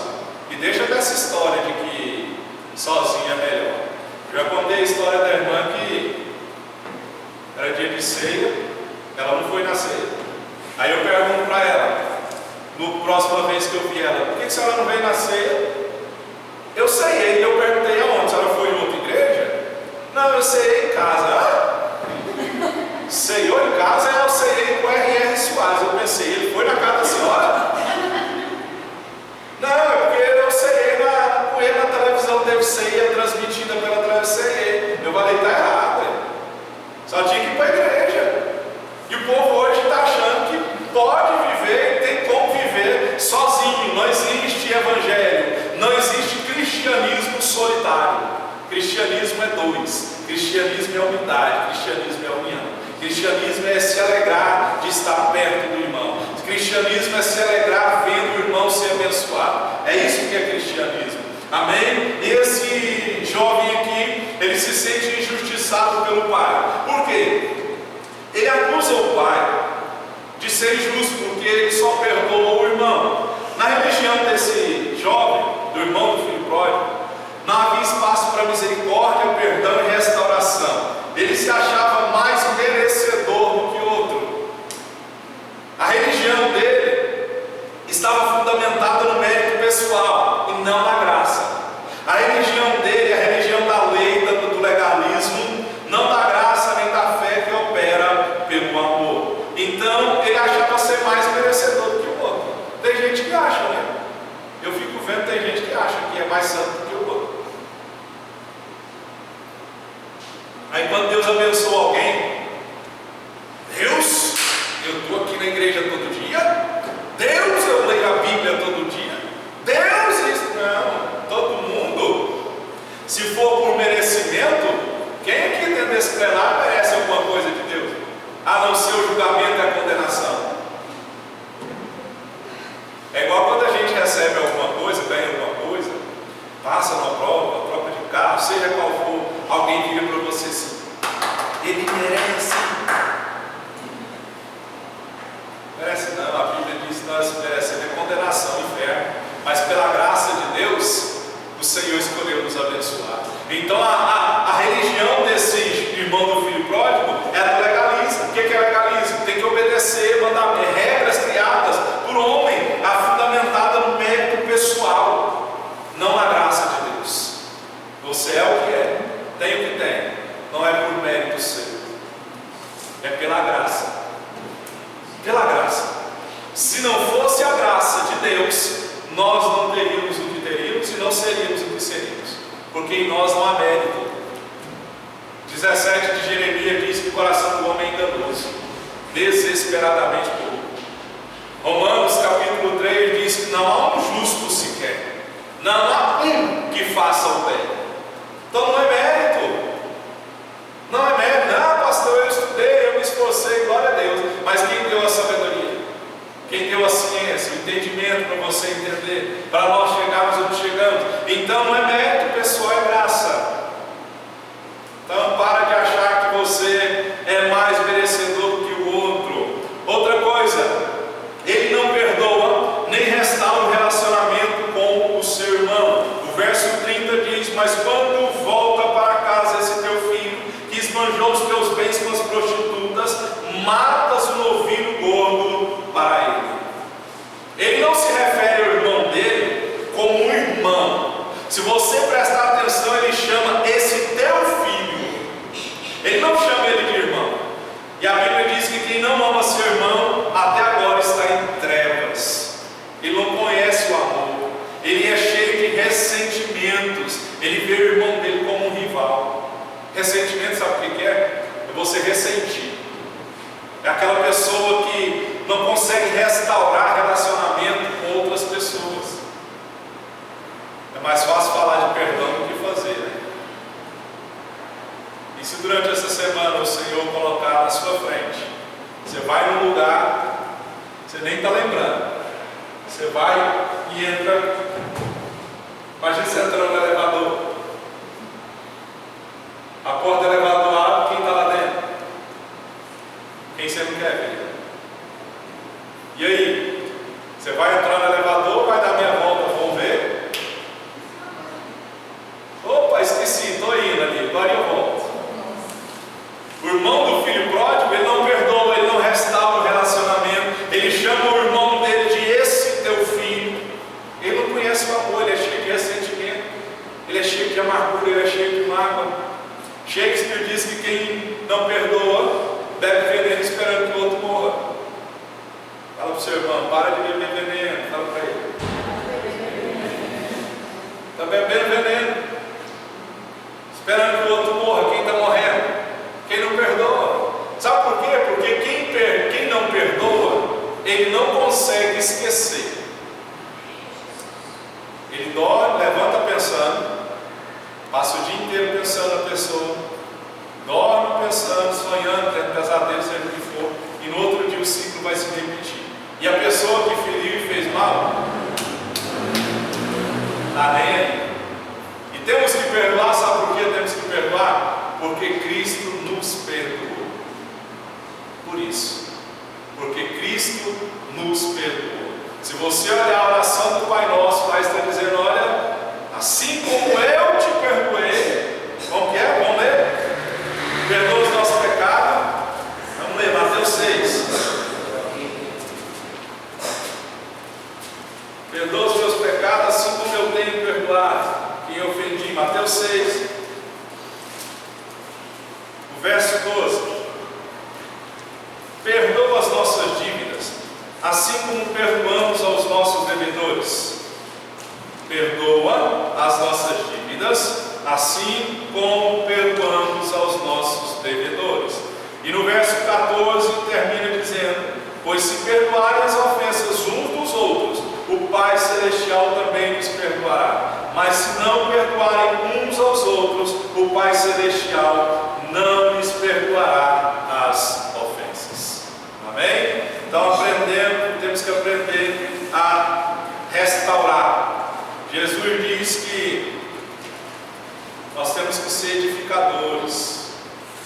E deixa dessa história de que sozinho é melhor. Já contei a história da irmã que era dia de ceia, ela não foi na ceia. Aí eu pergunto para ela, no próxima vez que eu vi ela: por que a senhora não veio na ceia? Eu ceiei, eu perguntei aonde? A senhora foi em outra igreja? Não, eu ceiei em casa. Ah, ceiou em casa? Eu ceiei com R.R. Soares. Eu pensei: ele foi na casa da senhora? Não, é porque eu ceiei com ele na televisão, teve ceia transmitida pela televisão. Eu falei: está errado. Só tinha que ir para a igreja. E o povo hoje está achando que pode viver e tem como viver sozinho. Não existe evangelho, não existe cristianismo solitário. Cristianismo é dois. Cristianismo é unidade, cristianismo é união. Cristianismo é se alegrar de estar perto do irmão. Cristianismo é se alegrar vendo o irmão ser abençoado. É isso que é cristianismo. Amém? Esse jovem aqui, ele se sente injustiçado pelo pai. Por quê? Ele acusa o pai de ser injusto, porque ele só perdoou o irmão. Na religião desse jovem, do irmão do filho pródigo, não havia espaço para misericórdia, perdão e restauração. Ele se achava mais merecedor do que outro. A religião dele estava fundamentada no mérito pessoal e não na graça. A religião dele, a religião da lei, do legalismo, não da graça nem da fé que opera pelo amor. Então ele achava ser mais merecedor do que o outro. Tem gente que acha, né? Eu fico vendo, tem gente que acha que é mais santo do que o outro. Aí quando Deus abençoa alguém: Deus, eu estou aqui na igreja todo dia. Deus, eu leio a Bíblia todo dia. Deus, isso não. Todo mundo. Se for por merecimento, quem aqui dentro desse plenário merece alguma coisa de Deus? A não ser o julgamento e a condenação. É igual quando a gente recebe alguma coisa, ganha alguma coisa, passa numa prova, troca de carro, seja qual for, alguém vira para você assim: ele merece. Merece não, a Bíblia diz que nós merecemos condenação, inferno. mas pela graça de Deus, o Senhor escolheu nos abençoar. Então a religião desse irmão do filho pródigo é do legalismo. O que é legalismo? Tem que obedecer mandamentos, regras criadas por homem, fundamentada no mérito pessoal, não na graça de Deus. Você é o que é, tem o que tem, não é por mérito seu, é pela graça. Pela graça. Se não fosse a graça de Deus, nós não teríamos o que teríamos e não seríamos o que seríamos, porque em nós não há mérito. 17 de Jeremias diz que o coração do homem é enganoso, desesperadamente puro. Romanos capítulo 3 diz que não há um justo sequer, não há um que faça o bem. Então não é mérito, não é mérito. Ah, pastor, eu estudei, eu me esforcei, glória a Deus. Mas quem deu a sabedoria? Quem deu a ciência, o entendimento para você entender, para nós chegarmos onde chegamos? Então não é mérito pessoal, é graça. Então para de achar que você é mais merecedor do que o outro. Outra coisa, ele não perdoa nem restaura o relacionamento com o seu irmão. O verso 30 diz: mas quando volta para casa esse teu filho, que esbanjou os teus bens com as prostitutas, matas o novilho gordo para ele. Ele não se refere ao irmão dele como um irmão. Se você prestar atenção, ele chama esse teu filho. Ele não chama ele de irmão. E a Bíblia diz que quem não ama seu irmão, até agora está em trevas. Ele não conhece o amor. Ele é cheio de ressentimentos. Ele vê o irmão dele como um rival. Ressentimento, sabe o que é? É você ressentir. É aquela pessoa que não consegue restaurar relacionamento com outras pessoas. É mais fácil falar de perdão do que fazer, né? E se durante essa semana o Senhor colocar na sua frente, você vai num lugar, você nem está lembrando, você vai e entra. Imagina você entrando no elevador, a porta do elevador abre, quem está lá dentro? Quem você não quer ver? E aí? Você vai entrar no elevador, vai dar meia volta, vamos ver? Opa, esqueci, estou indo ali, agora eu volto. O irmão do filho pródigo, ele não perdoa, ele não restaura o relacionamento, ele chama o irmão dele de esse teu filho. Ele não conhece o amor, ele é cheio de ressentimento, ele é cheio de amargura, ele é cheio de mágoa. Shakespeare diz que quem não perdoa bebe veneno esperando que o outro morra. Fala para o seu irmão, para de beber veneno. Fala para ele. Está bebendo veneno, esperando que o outro morra. Quem está morrendo? Quem não perdoa. Sabe por quê? Porque quem não perdoa, ele não consegue esquecer. Ele dorme, levanta pensando, passa o dia inteiro pensando na pessoa, dorme pensando, sonhando, tendo pesadelos, seja o que for, e no outro dia o ciclo vai se repetir. E a pessoa que feriu e fez mal, está nem aí. E temos que perdoar, sabe por que temos que perdoar? Porque Cristo nos perdoou. Por isso, porque Cristo nos perdoou. Se você olhar a oração do Pai Nosso, lá está dizendo: olha, assim como eu te perdoei, como que é? Vamos ler? Perdoa os nossos pecados. Vamos ler, Mateus 6. Perdoa os meus pecados, assim como eu tenho perdoado quem eu ofendi. Mateus 6, o verso 12. Perdoa as nossas dívidas, assim como perdoamos aos nossos devedores. Perdoa as nossas dívidas, assim como perdoamos aos nossos devedores. E no verso 14 termina dizendo: pois se perdoarem as ofensas uns dos outros, o Pai Celestial também nos perdoará. Mas se não perdoarem uns aos outros, o Pai Celestial não lhes perdoará as ofensas. Amém? Então temos que aprender a restaurar. Jesus diz que nós temos que ser edificadores.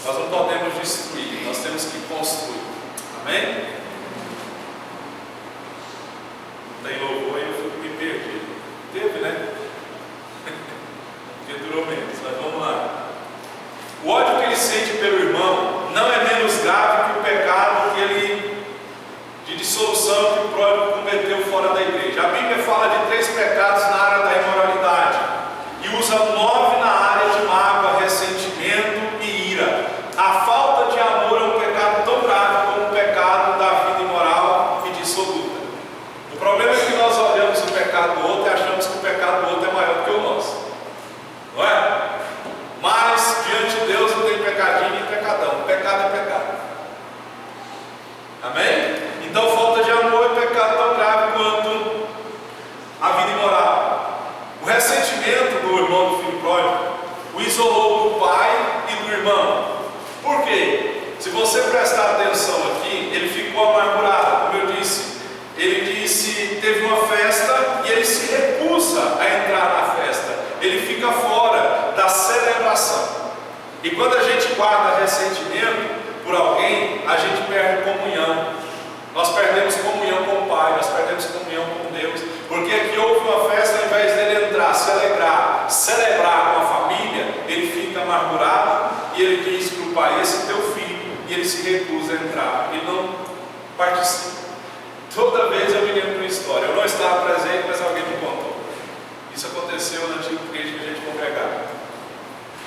Nós não podemos destruir, nós temos que construir. Amém? Não tem louvor e eu fico me perdido. sente pelo irmão não é menos grave que o pecado de dissolução que o pródigo cometeu fora da igreja. A Bíblia fala de 3 pecados na área da imoralidade e usa 9 na área de mágoa, ressentimento e ira. A falta de amor é um pecado tão grave como o pecado da vida imoral e dissoluta. O problema é que nós olhamos o pecado do outro e achamos que o pecado do outro é maior do que o nosso, não é? Mas diante de Deus não tem pecadinho nem pecadão. Pecado é pecado. Amém? Então falta de amor é pecado tão grave quanto a vida imoral. O ressentimento do irmão do filho pródigo o isolou do pai e do irmão. Por quê? Se você prestar atenção aqui, ele ficou amargurado. Como eu disse, teve uma festa e ele se recusa a entrar na festa. Ele fica fora da celebração. E quando a gente guarda ressentimento por alguém, a gente perde comunhão. Nós perdemos comunhão com o Pai, nós perdemos comunhão com Deus. Porque aqui houve uma festa, ao invés dele entrar, celebrar com a família, ele fica amargurado e ele diz para o pai: esse é teu filho, e ele se recusa a entrar, ele não participa. Toda vez eu me lembro de uma história, eu não estava presente, mas alguém me contou. Isso aconteceu na antiga igreja que a gente congregava.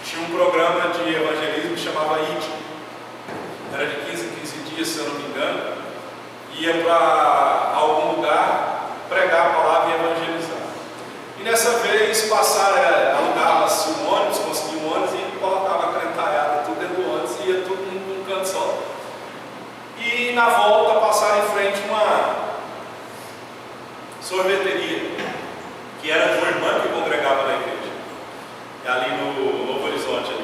Tinha um programa de evangelismo que chamava ID. Era de 15 em 15 dias, se eu não me engano. Ia para algum lugar pregar a palavra e evangelizar. E nessa vez alugava-se um ônibus, conseguia um ônibus e colocava a crentalhada tudo dentro do ônibus e ia tudo num canto só. E na volta passaram em frente uma sorveteria, que era de uma irmã que congregava na igreja, ali no Novo Horizonte.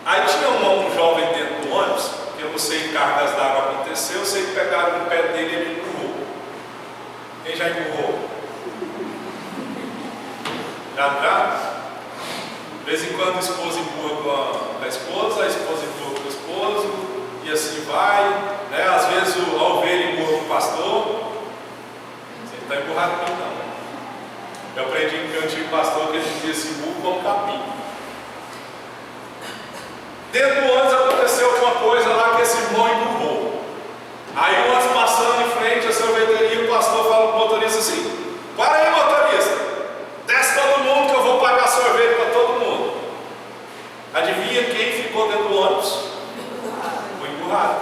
Aí tinha um jovem dentro do ônibus, que eu não sei que cargas d'água aconteceu, eu sei que pegaram no pé dele e ele empurrou. Quem já empurrou? Já? De vez em quando a esposa empurra com a esposa empurra com o esposo, e assim vai, né? Às vezes a ovelha empurra com o pastor. Você não está empurrado comigo, não. Eu aprendi com o meu antigo pastor que ele dizia assim: burro como capim. Dentro do ônibus aconteceu alguma coisa lá que esse irmão empurrou. Aí o ônibus passando em frente à sorveteria, o pastor fala para o motorista assim: para aí, motorista, desce todo mundo que eu vou pagar sorvete para todo mundo. Adivinha quem ficou dentro do ônibus? O empurrado.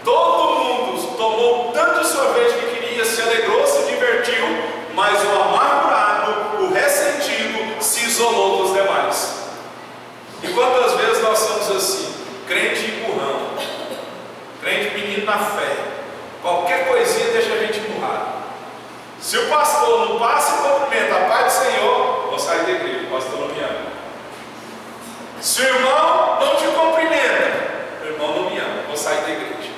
Todo mundo tomou tanto sorvete que queria, se alegrou, se divertiu, mas o amargurado, o ressentido, se isolou dos demais. E quantas vezes nós somos assim, crente empurrando, crente menino na fé, qualquer coisinha deixa a gente empurrado. Se o pastor não passa e cumprimenta a paz do Senhor, vou sair da igreja, o pastor não me ama. Se o irmão não te cumprimenta, o irmão não me ama, vou sair da igreja.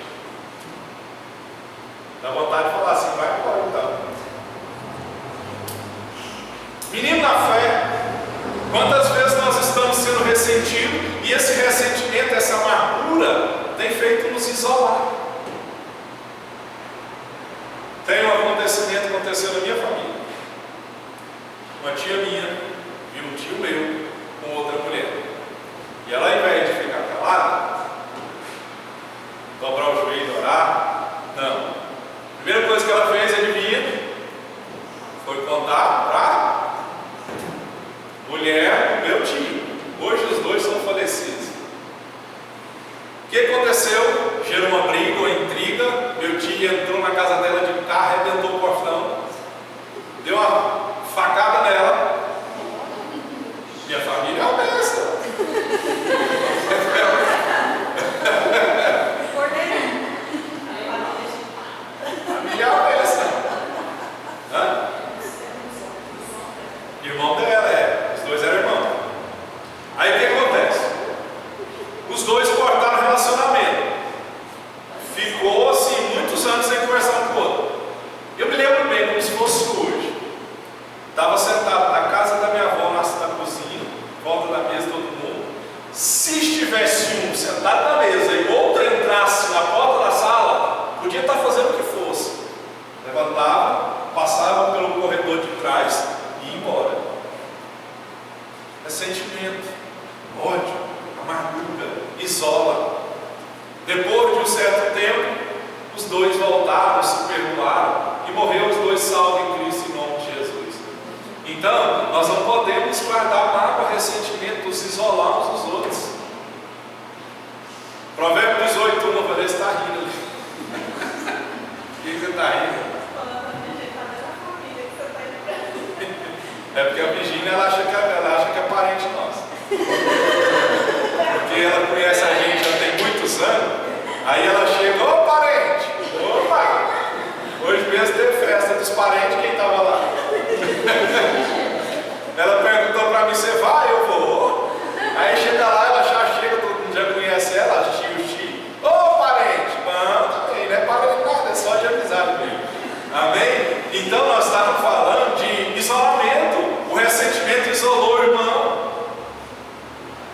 Dá vontade de falar assim: vai embora então. Menino na fé, quantas vezes nós estamos sendo ressentidos e esse ressentimento, essa amargura tem feito nos isolar. Tem um acontecimento que aconteceu na minha família. Uma tia minha viu um tio meu com outra mulher, e ela, ao invés de ficar calada, dobrar o joelho e orar, não. A primeira coisa que ela fez, adivinha? Foi contar para mulher do meu tio. Hoje os dois são falecidos. O que aconteceu? Gerou uma briga, uma intriga. Meu tio entrou na casa dela de carro, arrebentou o portão, deu uma facada nela. Minha família é uma besta. Família é uma besta. Irmão dela, os dois eram irmãos. Aí o que acontece? Os dois cortaram o relacionamento. Ficou assim muitos anos sem conversar um com o outro. Eu me lembro bem como se fosse hoje. Estava sentado na casa da minha avó, na cozinha, volta da mesa todo mundo. Se estivesse um sentado na mesa e outro entrasse na porta da sala, podia estar fazendo o que fosse. Levantava, passava pelo corredor de trás e ia embora. Ressentimento, ódio. salvo em Cristo em nome de Jesus. Então, nós não podemos guardar mágoa, ressentimentos, isolar uns dos outros. Provérbio 18, uma vez está rindo ali. O que você está rindo? É porque a Virgínia ela acha que é parente nossa. Porque ela conhece a gente já tem muitos anos. Aí ela chega, ô parente! Opa! Hoje mesmo teve festa dos parentes, quem estava lá? Ela perguntou para mim, você vai? Eu vou. Aí chega lá, ela já chega, todo mundo já conhece ela, tio. Ô parente! Não, também não é parente nada, é só de amizade mesmo. Amém? Então nós estávamos falando de isolamento. O ressentimento isolou o irmão.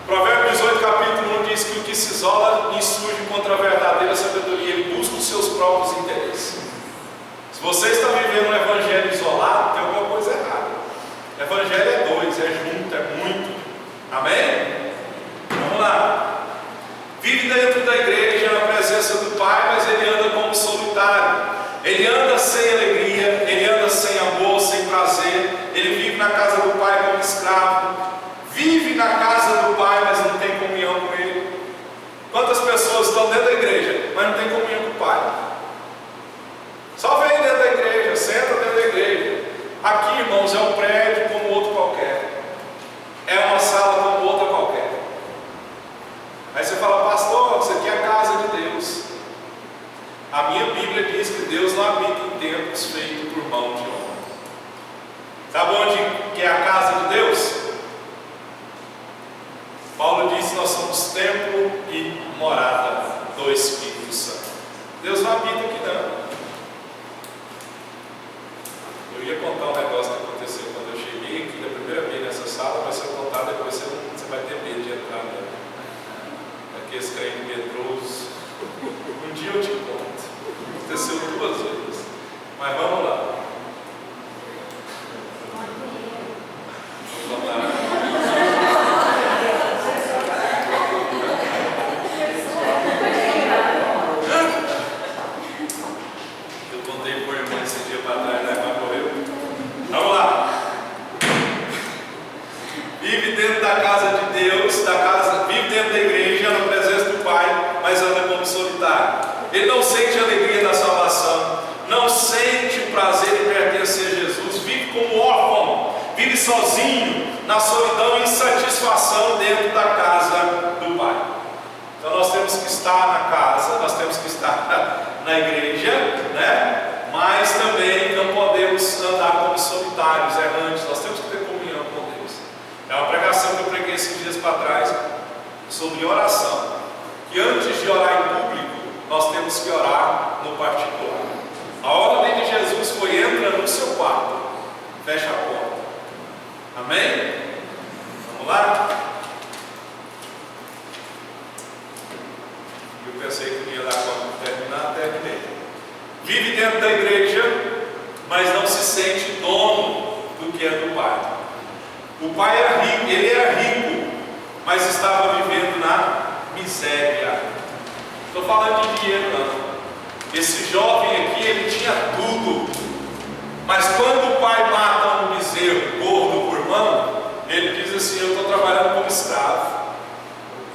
Provérbio 18, capítulo 1 diz que o que se isola insurge contra a verdadeira sabedoria, ele busca os seus próprios interesses. Se você está vivendo um evangelho isolado, tem alguma coisa errada. Evangelho é dois, é junto, é muito. Amém? Vamos lá. Vive dentro da igreja, na presença do Pai, mas ele anda como solitário. Ele anda sem alegria, ele anda sem amor, sem prazer. Ele vive na casa do Pai como escravo. Vive na casa do Pai, mas não tem comunhão com Ele. Quantas pessoas estão dentro da igreja, mas não tem comunhão com o Pai? Só vem dentro da igreja, senta dentro da igreja. Aqui, irmãos, é um prédio como outro qualquer. É uma sala como outra qualquer. Aí você fala, pastor, isso aqui é a casa de Deus. A minha Bíblia diz que Deus não habita em templos feitos por mão de homem. Sabe onde que é a casa de Deus? Paulo diz que nós somos templo e morada do Espírito Santo. Deus não habita aqui não. Eu ia contar um negócio que aconteceu quando eu cheguei aqui da primeira vez nessa sala, mas se eu contar depois você vai ter medo de entrar nela. Aqueles crentes medrosos. Um dia eu te conto. Aconteceu 2 vezes. Mas vamos lá. Vamos lá. Eu contei por irmã esse dia para trás, né? Mas morreu. Vamos lá. Vive dentro da casa de Deus, vive dentro da igreja, na presença do Pai, mas anda como solitário. Ele não sente a alegria da salvação, não sente o prazer em pertencer a Jesus, vive como órfão, vive sozinho, na solidão e insatisfação dentro da casa do Pai. Então nós temos que estar na casa, nós temos que estar na igreja, né? Mas também não podemos andar como solitários, errantes, nós temos que ter comunhão com Deus. É uma pregação que eu preguei esses dias para trás sobre oração, que antes de orar em público, nós temos que orar no particular. A ordem de Jesus foi: entra no seu quarto, fecha a porta. Amém? Vamos lá? Eu pensei que ia dar quando terminar, terminei. Vive dentro da igreja, mas não se sente dono do que é do Pai. O Pai era rico, ele era rico, mas estava vivendo na miséria. Estou falando de dinheiro não. Esse jovem aqui, ele tinha tudo, mas quando o pai mata um bezerro gordo por mão, ele diz assim: eu estou trabalhando como escravo.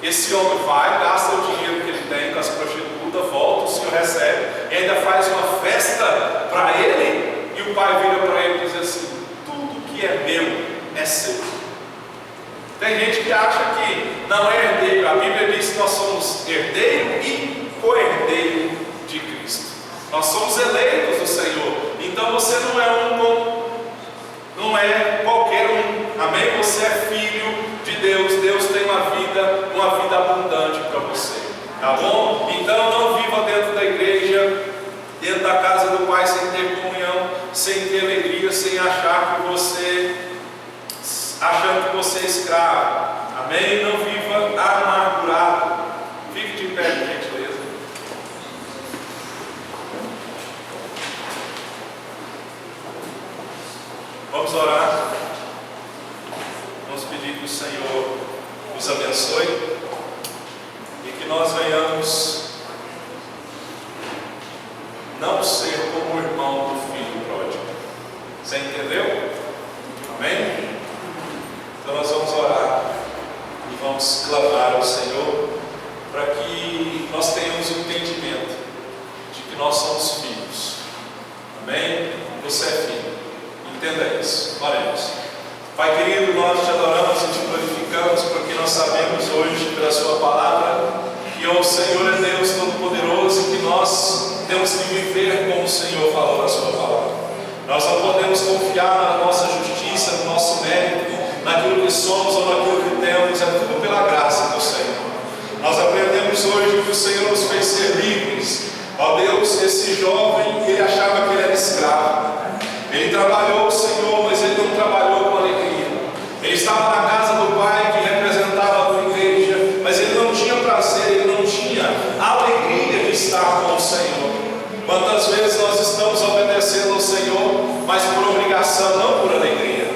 Esse homem vai, gasta o dinheiro que ele tem com as prostitutas, volta, o senhor recebe e ainda faz uma festa para ele, e o pai vira para ele e diz assim: tudo que é meu é seu. Tem gente que acha que não é herdeiro. A Bíblia diz que nós somos herdeiro e co-herdeiro de Cristo. Nós somos eleitos do Senhor. Então você não é qualquer um. Amém? Você é filho de Deus. Deus tem uma vida abundante para você. Tá bom? Então não viva dentro da igreja, dentro da casa do Pai, sem ter comunhão, sem ter alegria, sem achar que você é escravo. Amém? Não viva amargurado. Fique de pé, por gentileza. Vamos orar. Vamos pedir que o Senhor nos abençoe e que nós venhamos não ser como o irmão do filho pródigo. Você entendeu? Amém? Então nós vamos orar e vamos clamar ao Senhor para que nós tenhamos o entendimento de que nós somos filhos. Amém? Você é filho. Entenda isso. Oremos. Pai querido, nós te adoramos e te glorificamos porque nós sabemos hoje pela sua palavra que o Senhor é Deus Todo-Poderoso e que nós temos que viver como o Senhor falou na sua palavra. Nós não podemos confiar na nossa justiça, no nosso mérito, naquilo que somos ou naquilo que temos, é tudo pela graça do Senhor. Nós aprendemos hoje que o Senhor nos fez ser livres. Ó Deus, esse jovem, ele achava que ele era escravo. Ele trabalhou, Senhor, mas ele não trabalhou com alegria. Ele estava na casa do Pai, que representava a tua igreja, mas ele não tinha prazer, ele não tinha alegria de estar com o Senhor. Quantas vezes nós estamos obedecendo ao Senhor, mas por obrigação, não por alegria.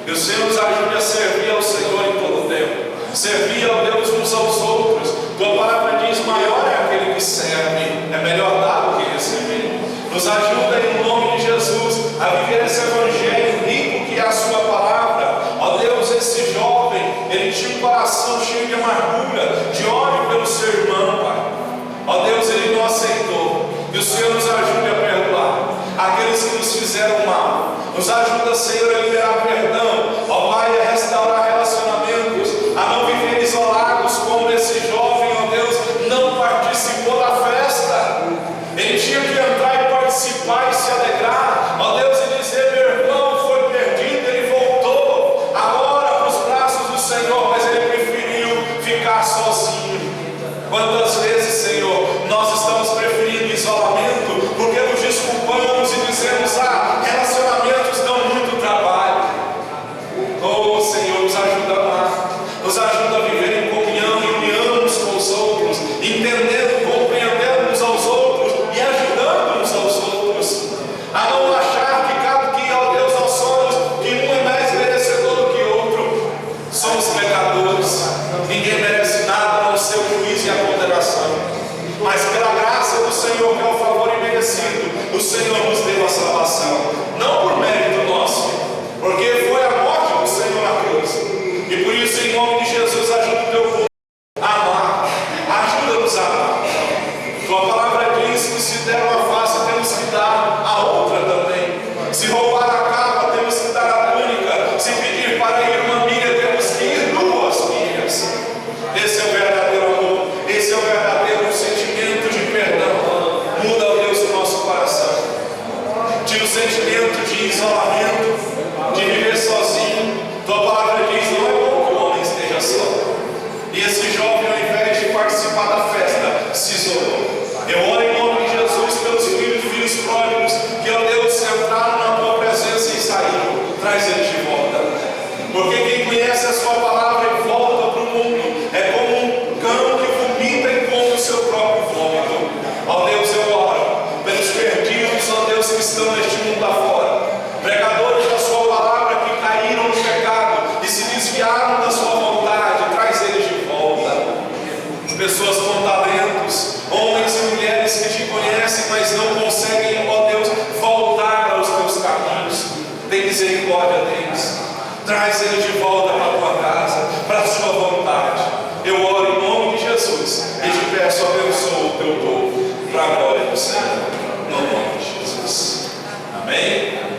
Que o Senhor nos ajude a servir ao Senhor em todo o tempo. Servir ao Deus uns aos outros. Tua palavra diz: maior é aquele que serve, é melhor dar do que receber. Nos ajuda em nome de Jesus a viver esse evangelho rico que é a sua palavra. Ó Deus, esse jovem, ele tinha um coração cheio de amargura, de ódio pelo seu irmão, Pai. Ó Deus, ele não aceitou. Que o Senhor nos ajude a perdoar aqueles que nos fizeram mal. Nos ajuda, Senhor, a liberar perdão. Ó Pai, a restaurar relacionamentos, a não viver isolados como esse jovem. Ó Deus, não participou da festa. Ele tinha que entrar e participar e se alegrar. Ó Deus, e dizer: meu irmão foi perdido, ele voltou agora para os braços do Senhor, mas ele preferiu ficar sozinho. Quantas vezes, Senhor, nós estamos preferindo isolamento porque nos desculpamos e dizemos: ah, relacionamentos dão muito trabalho. Oh Senhor, nos ajuda a amar, nos ajuda a viver em comunhão e união uns com os outros, entendendo, compreendendo uns aos outros e ajudando uns aos outros, a não achar que, ó Deus, nós somos, que um é mais merecedor do que outro. Somos pecadores, ninguém merece nada a não ser o juízo e a condenação, mas pela graça do Senhor, que é o favor imerecido, o Senhor nos deu a salvação, não por mérito nosso, porque foi a morte do Senhor na cruz. E por isso, em nome de Jesus, ajuda o teu povo a amar, ajuda-nos a amar. Tua palavra diz que se der uma face, temos que dar a outra também. Se roubar a capa, temos que dar a túnica. Se pedir para ir uma milha, temos que ir 2 milhas. Esse é o verdadeiro amor, esse é o verdadeiro sentimento de perdão. Muda, ó Deus, o nosso coração. Tira o sentimento de isolamento, de viver sozinho. Tua palavra diz: não é bom que o homem esteja só. E esse jovem, ao invés de participar da festa, se isolou. Eu oro em nome de Jesus pelos filhos e filhos pródigos, que, ó Deus, entraram na tua presença e saíram. Traz eles de volta. Porque quem conhece a sua palavra e volta para o mundo é como um cão que vomita e come o seu próprio vômito. Ó Deus, eu oro pelos perdidos, ó Deus, que estão neste mundo afora, pregadores da sua palavra que caíram no pecado e se desviaram da sua vontade. Traz eles de volta. Pessoas com talentos, homens e mulheres que te conhecem, mas não conseguem, ó Deus, voltar aos teus caminhos. Tem misericórdia deles. Traz eles de volta para a tua casa, para a sua vontade. Eu oro em nome de Jesus e te peço: abençoa o teu povo, para a glória do Senhor, no nome de Jesus. Amém?